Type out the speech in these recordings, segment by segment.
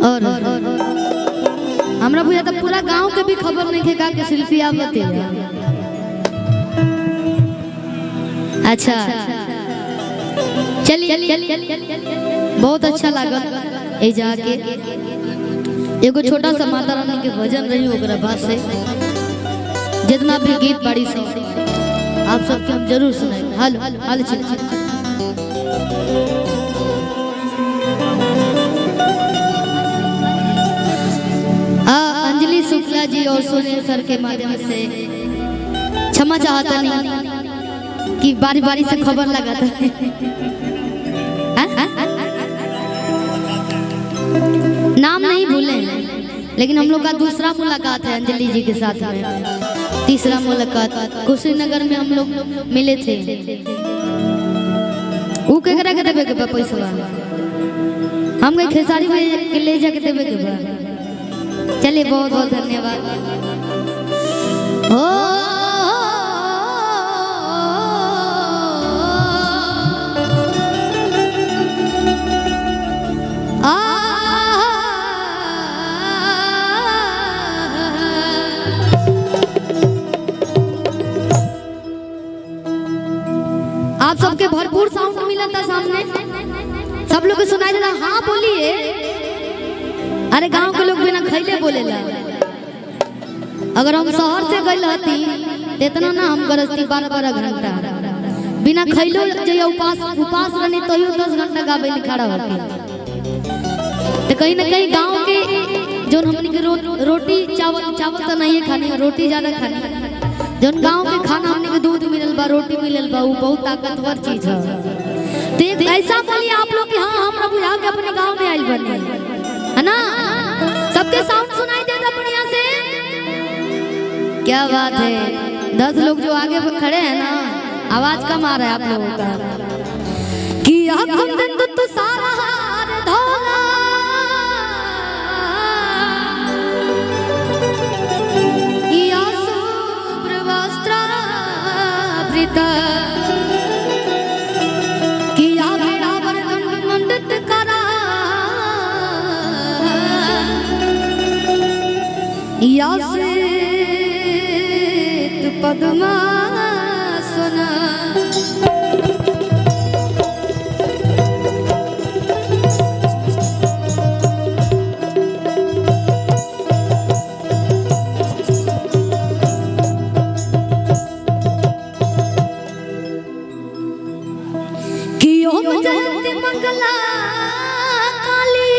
और हमरा बुझा तो पूरा गांव के भी खबर नहीं थे का शिल्पी आवत है। अच्छा चलिए बहुत अच्छा लागल ए जाके एगो छोटा सा माता रानी के भजन रही ओकरा बाद से जितना भी गीत बाड़ी से आप सबके हम जरूर सुनाए। हेलो हेलो अंजलि शुक्ला जी और सुनील सर के माध्यम से क्षमा चाहता नहीं कि बारी बारी से खबर लगाता है। नाम नहीं भूले लेकिन हम लोग का दूसरा मुलाकात है अंजलि जी के साथ में। तीसरा मुलाकात कुशीनगर में हम लोग मिले थे। वो केकरा के देवे के पैसा हम गए खेसारी में के ले जाके देवे के बा। चलिए बहुत बहुत धन्यवाद। आप सबके भरपूर साउंड मिला था सामने, सब लोग को सुनाई देना। हाँ बोलिए। अरे गांव के लोग बिना खैले बोलेला। अगर हम शहर से गए रहती इतना ना हम गरजती 12-12 घंटा बिना खैलो जइया उपास रहनी तो 10 घंटा गावे खड़ा होके। तो कहीं ना कहीं गांव के जो हमनी के रोटी चावल तो नहीं खानी, रोटी ज्यादा खानी। जौन गांव के खाना हमने के दूध मिलल बा, रोटी मिलल बा, वो बहुत ताकतवर चीज है। तो ऐसा बोलिए आप लोग कि हाँ हम बुझा के अपने गांव में आइल बने, है ना? सबके साउंड सुनाई देता बढ़िया से। क्या बात है। 10 लोग जो आगे खड़े हैं ना, आवाज कम आ रहा है आप लोगों का। कि हम दिन तो सारा हार धोला किया बेड़ा वरदंड मंडित करा या से तू पद्मा सुना। जयंती मंगला काली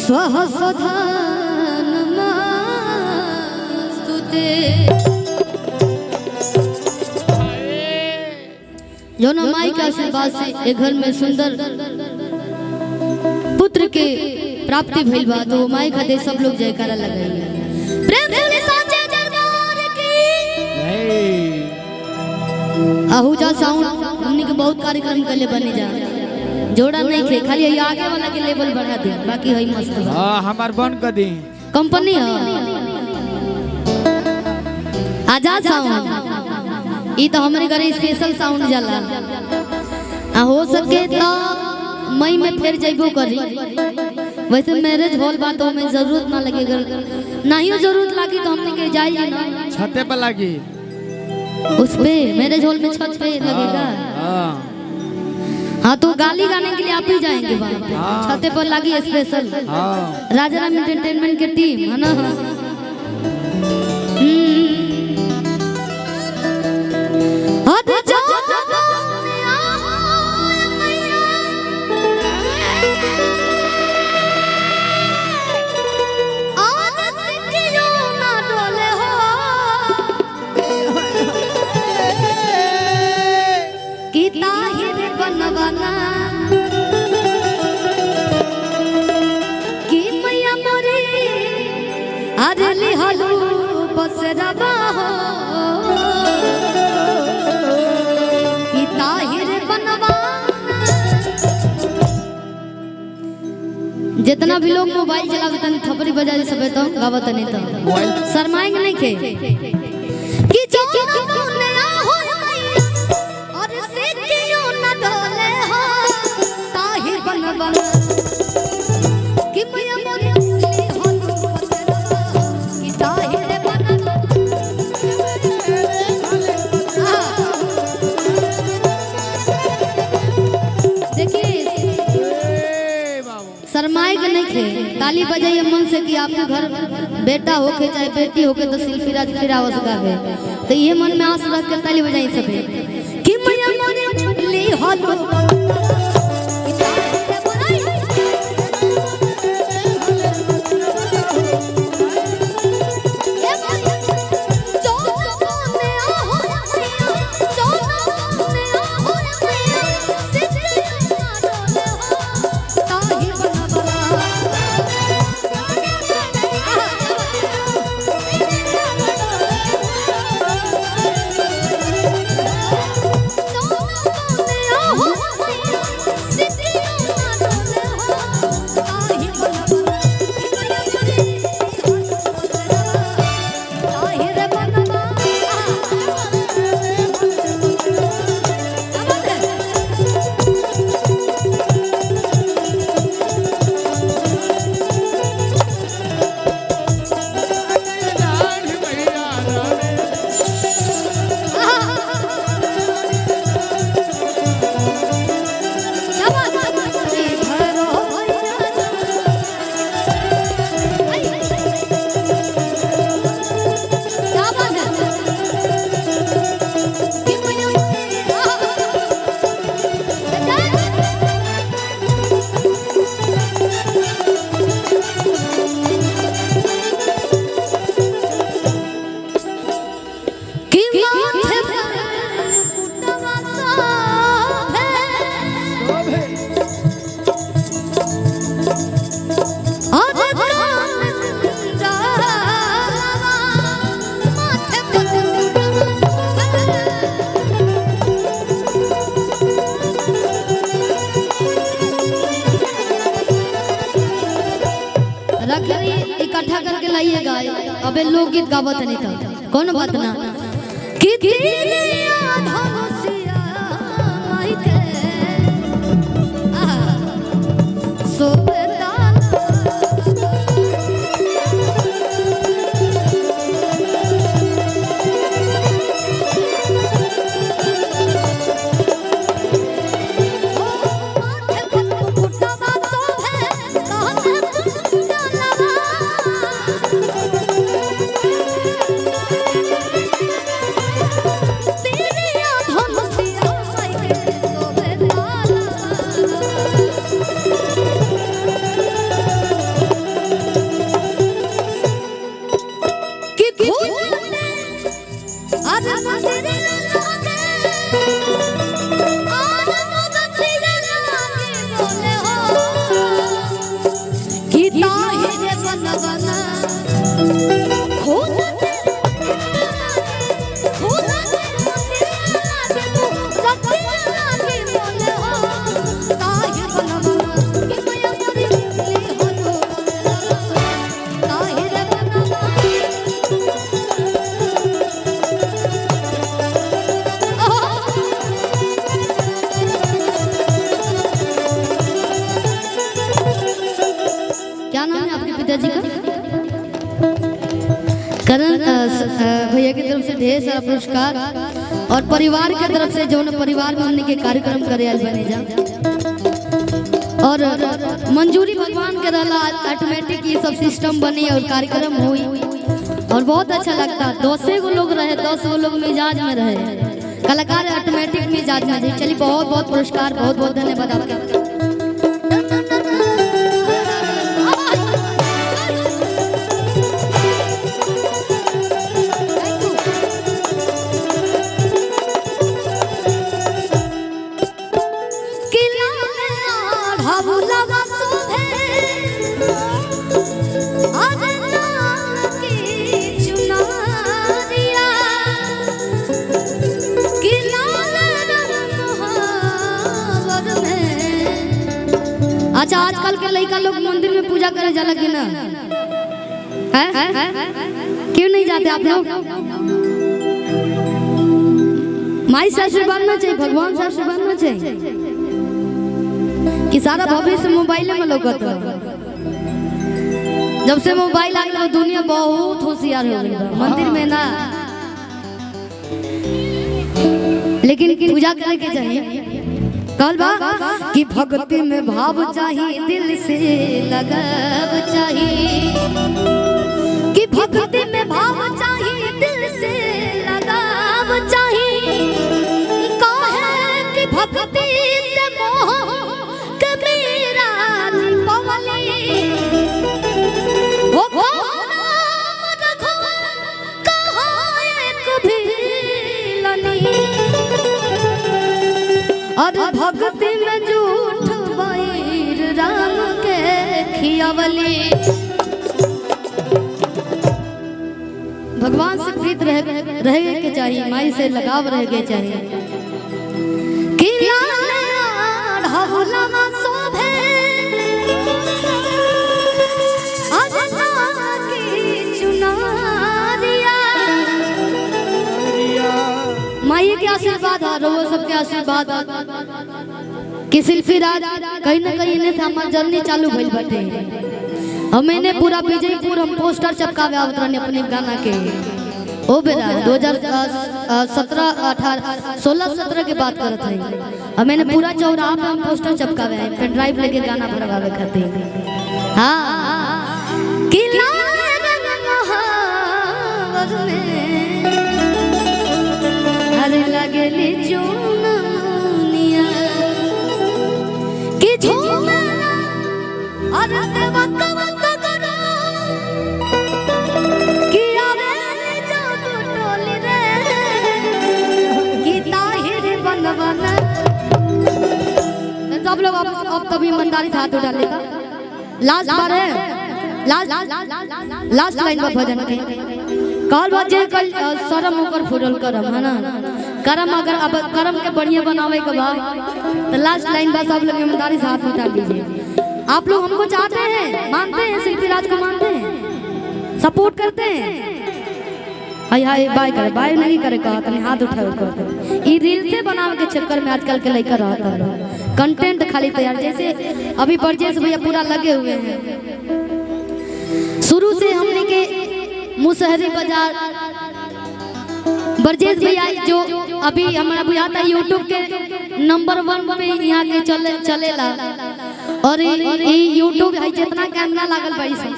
स्वहस्वधान मास्तुते। जो ना माई के आशीर्वाद से एक घर में सुंदर पुत्र के प्राप्ति भइल बा, तो माई खातिर सब लोग जयकारा लगाइए। प्रेम से साचे दरबार की आहूजा साउंड हमनी के बहुत कार्यक्रम के लिए बने जा जोड़ा नहीं थे, खाली ये आगे वाला के लेवल बढ़ा दे, बाकी है मस्त बा। हां हमार बन कर दी कंपनी है आजाद साउंड। ई तो हमारे घरे स्पेशल साउंड जाला। हो सके तो मई में फिर जइबो करी। वैसे मैरिज हॉल बा तो में जरूरत ना लगेगा, नहीं जरूरत लागी तो हमने के जाइए ना छते पे लागी, उस पे मैरिज हॉल में छत पे लगेगा। हाँ तो गाली गाने के लिए आप ही जाएंगे वहाँ पे। छते पर लगी स्पेशल राजा राम एंटरटेनमेंट की टीम, है ना? बनवाना कि मैया मोरे अरे लिहालू बस रबा हो कि ताहिर बनवा। जितना भी लोग मोबाइल चलावे तनी थपड़ी बजा दे सबे तो गावत नहीं तो शर्माएंगे नहीं के कि जो मुने हो मैया और से क्यों न डोले हो ताहिर बनवा कि मैया मोरे हो कि ताहिर बनवा। देखिए शर्माए के नहीं थे, ताली बजाइए मन से कि आपके घर बेटा होके चाहे बेटी होके तो शिल्पी राज फिर आवाज गावे, तो ये मन में आस रख के ताली बजाइए सबे कि मैया मोरे ली होलो इकट्ठा करके लाइएगा। अबे लोकगीत गावत नहीं था कौन बात ना कि दिलिया धनुषिया माई के सोबेता करण भैया की तरफ से ढेर सारा पुरस्कार और परिवार के तरफ से जो परिवार में हमने के कार्यक्रम करे आल बने जा और मंजूरी भगवान के रहला ऑटोमेटिक ये सब सिस्टम बने और कार्यक्रम हुई और बहुत अच्छा लगता। 10 गो लोग रहे, 10 गो लोग मिजाज में रहे, कलाकार ऑटोमेटिक मिजाज में रहे। चलिए बहुत बहुत पुरस्कार, बहुत बहुत धन्यवाद आपका। लगा अच्छा आजकल के लड़का लोग मंदिर में पूजा करे जाला कि ना है? क्यों नहीं जाते आप लोग? माई से आशीर्वाद ना चाहिए, भगवान से आशीर्वाद ना चाहिए कि सारा भविष्य मोबाइल में लोगत। जब से मोबाइल आ गया दुनिया बहुत होशियार हो गई, मंदिर में ना लेकिन पूजा करे के चाहिए। कल बा कि भक्ति में भाव चाहिए, दिल से लगाव चाहिए, कि भक्ति में भाव चाहिए, दिल से लगाव चाहिए। कहे कि भक्ति से मोह के मेरा पवली वो नाम रखो कहाँ एक भी लनी। और भक्ति में झूठ बैर राम के खियावली। भगवान से प्रीत रहे के चाहिए, माई से लगाव रहे के चाहिए। कि लाल ढोलवा शोभे अजना की चुनरिया। माई के आशीर्वाद है, वो सबके आशीर्वाद है कि शिल्पी राज कहीं ना कहीं ने हमार जर्नी चालू भइल बाटे। हमने पूरा विजयपुर हम पोस्टर चपकावे आवतरन अपने गाना के। ओ बेरा 2017 18 16 17 के बात करत है। हमने पूरा चौराहा पे हम पोस्टर चपकावे हैं, पेन ड्राइव लेके गाना भरवावे खातिर। हां कि लाल महावर में हर लगेली चुनमुनिया कि झूमना और सेवा करो कि आवे जब टोली रे कि ताहिर बनवाना। सब लोग अब तभी ईमानदारी से हाथ उठा लेगा। लास्ट बार है, लास्ट लाइन में भजन के कल बजे कल शरम होकर फुरल करम है ना। करम अगर अब करम के बढ़िया बनावे के बाद तो लास्ट लाइन बस आप लोग ईमानदारी से हाथ उठा लीजिए। आप लोग हमको चाहते हैं, मानते हैं, शिल्पी राज को मानते हैं, सपोर्ट करते हैं। हाय हाय बाय करे, बाय नहीं करे कहा तने हाथ उठाओ कर। ई रील से बनावे के चक्कर में आजकल के लड़का रहता है, कंटेंट खाली तैयार। जैसे अभी ब्रजेश भैया पूरा लगे हुए हैं। शुरू से हमने के मुसहरी बाजार ब्रजेश भैया जो अभी हमारा बुझाता है यूट्यूब के नंबर 1 पे यहाँ के चलेला। और ये यूट्यूब है जितना कैमरा लागल बड़ी से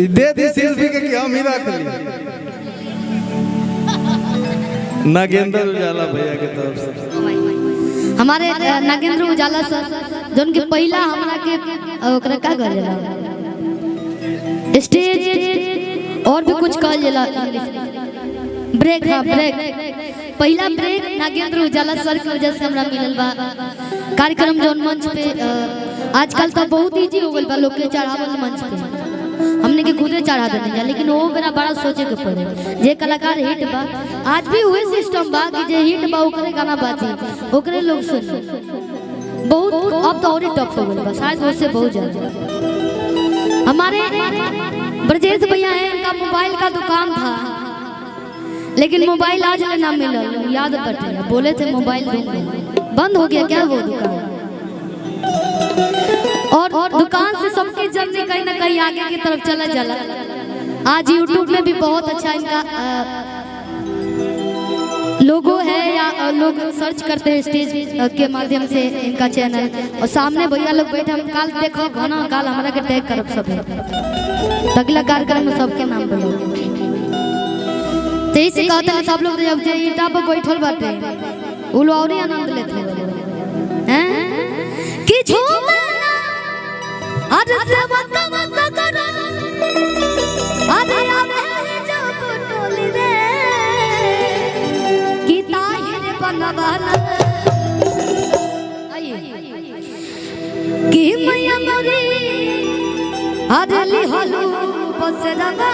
दे दी शिल्पी के कि हम ही रख ली। नागेंद्र उजाला भैया के तरफ से हमारे नागेंद्र उजाला सर जोन के पहला हमरा के ओकरा का कहल जाला स्टेज और भी कुछ कहल जाला इंग्लिश ब्रेक। हां ब्रेक, पहला ब्रेक नागेंद्र उजाला सर की वजह से हमरा मिलल बा। कार्यक्रम जोन मंच पे आजकल तो बहुत इजी हो गइल बा, लोग के चढ़ावल मंच पे हमने के खुदे चढ़ा देने जा। लेकिन वो मेरा बड़ा सोचे के पड़े जे कलाकार हिट बा आज भी हुए सिस्टम बा कि जे हिट बा ओकरे गाना बाजी ओकरे लोग सुन। बहुत अब तो और ही टफ हो गइल बा, शायद उससे बहुत ज्यादा। हमारे ब्रजेश भैया हैं, इनका मोबाइल का दुकान था लेकिन मोबाइल आज ले ना मिलल। याद बटे बोले थे मोबाइल दूंगा, बंद हो गया क्या वो दुकान। और दुकान से सबके जर्नी कहीं ना कहीं आगे की तरफ चला जाला। आज यूट्यूब में भी बहुत अच्छा इनका लोगो है या लोग सर्च करते हैं स्टेज के माध्यम से इनका चैनल। और सामने भैया लोग बैठे, हम काल देखो घना काल हमारा के टैग करब सब है अगला कार्यक्रम में सबके नाम बोलो। तो इसे कहते हैं सब लोग जब जे ईटा पर बैठल बाटे उ लोग और आनंद लेते हैं कि झूमना अरे सेवा कम करो अरे आवे जब टोली रे कि ताहिर बनवाना। कि मैया मोरी अरे ली हलू बसरवा